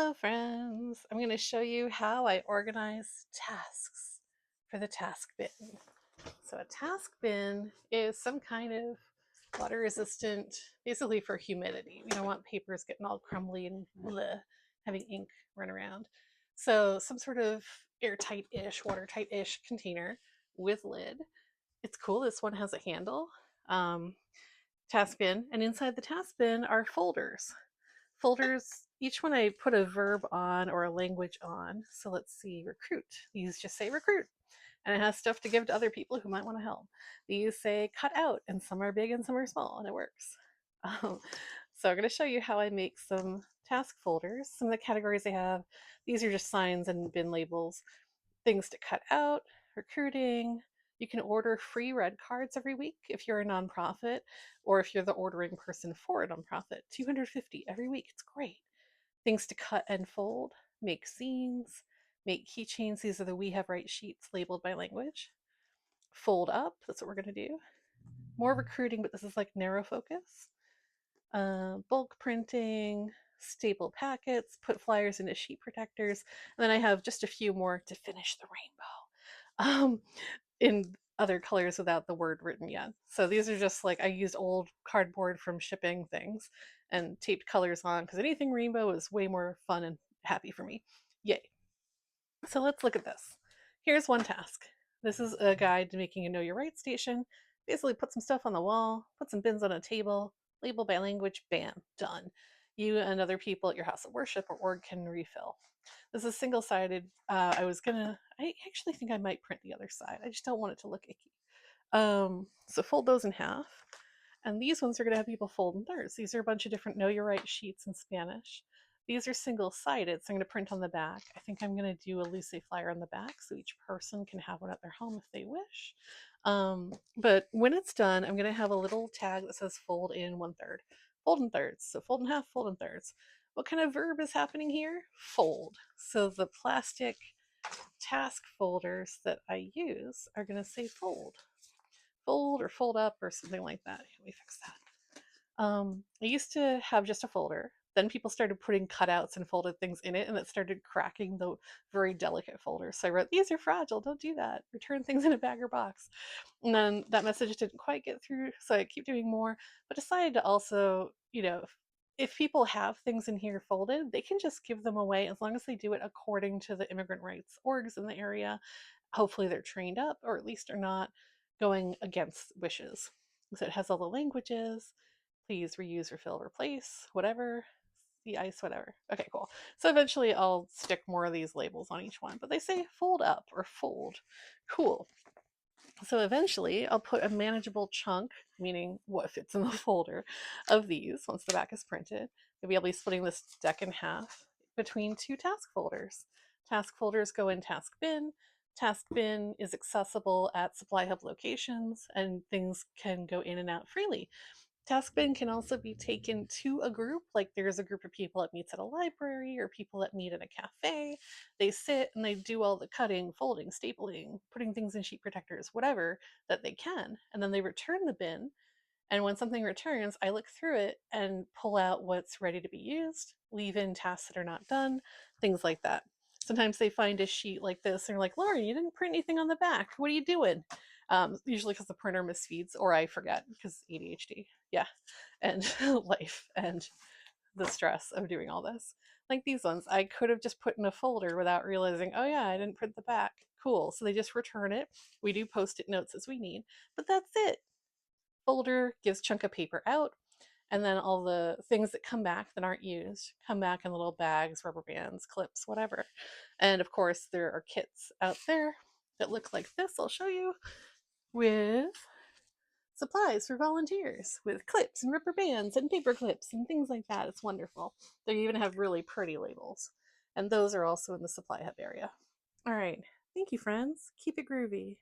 Hello friends! I'm going to show you how I organize tasks for the task bin. So a task bin is some kind of water resistant, basically for humidity. We don't want papers getting all crumbly and bleh, having ink run around. So some sort of airtight-ish, watertight-ish container with lid. It's cool, this one has a handle. Task bin, and inside the task bin are folders. Folders, each one I put a verb on or a language on. So let's see, recruit. These just say recruit. And it has stuff to give to other people who might want to help. These say cut out, and some are big and some are small, and it works. So I'm going to show you how I make some task folders. Some of the categories I have, these are just signs and bin labels. Things to cut out, recruiting. You can order free red cards every week if you're a nonprofit, or if you're the ordering person for a nonprofit. 250 every week. It's great. Things to cut and fold, make zines, make keychains. These are the We Have Right sheets labeled by language. Fold up, that's what we're going to do. More recruiting, but this is like narrow focus. Bulk printing, staple packets, put flyers into sheet protectors. And then I have just a few more to finish the rainbow in other colors without the word written yet. So these are just like, I used old cardboard from shipping things and taped colors on because anything rainbow is way more fun and happy for me. Yay. So let's look at this. Here's one task. This is a guide to making a Know Your Rights station. Basically put some stuff on the wall, put some bins on a table, label by language, bam, done. You and other people at your house of worship or org can refill. This is single-sided. I actually think I might print the other side. I just don't want it to look icky. So fold those in half. And these ones are going to have people fold in thirds. These are a bunch of different Know Your Right sheets in Spanish. These are single-sided, so I'm going to print on the back. I think I'm going to do a loose flyer on the back so each person can have one at their home if they wish. But when it's done, I'm going to have a little tag that says fold in 1/3. Fold in thirds. So fold in half, fold in thirds. What kind of verb is happening here? Fold. So the plastic task folders that I use are going to say fold. Fold or fold up or something like that. Let me fix that. I used to have just a folder. Then people started putting cutouts and folded things in it, and it started cracking the very delicate folders. So I wrote, these are fragile, don't do that. Return things in a bag or box. And then that message didn't quite get through, so I keep doing more, but decided to also, if people have things in here folded, they can just give them away as long as they do it according to the immigrant rights orgs in the area. Hopefully they're trained up, or at least are not going against wishes. So it has all the languages. Please reuse, refill, replace, whatever, the ice, whatever. Okay, cool. So eventually I'll stick more of these labels on each one, but they say fold up or fold. Cool. So eventually I'll put a manageable chunk, meaning what fits in the folder, of these once the back is printed. Maybe I'll be splitting this deck in half between two task folders. Task folders go in task bin. Task bin is accessible at supply hub locations, and things can go in and out freely. Task bin can also be taken to a group, like there's a group of people that meets at a library or people that meet at a cafe. They sit and they do all the cutting, folding, stapling, putting things in sheet protectors, whatever that they can. And then they return the bin. And when something returns, I look through it and pull out what's ready to be used, leave in tasks that are not done, things like that. Sometimes they find a sheet like this and they're like, Lauren, you didn't print anything on the back. What are you doing? Usually because the printer misfeeds or I forget because ADHD. Yeah. And life and the stress of doing all this. Like these ones, I could have just put in a folder without realizing, oh yeah, I didn't print the back. Cool. So they just return it. We do post-it notes as we need, but that's it. Folder gives chunk of paper out, and then all the things that come back that aren't used come back in little bags, rubber bands, clips, whatever. And of course there are kits out there that look like this, I'll show you, with supplies for volunteers, with clips and rubber bands and paper clips and things like that. It's wonderful. They even have really pretty labels, and those are also in the supply hub area. All right, thank you friends, keep it groovy.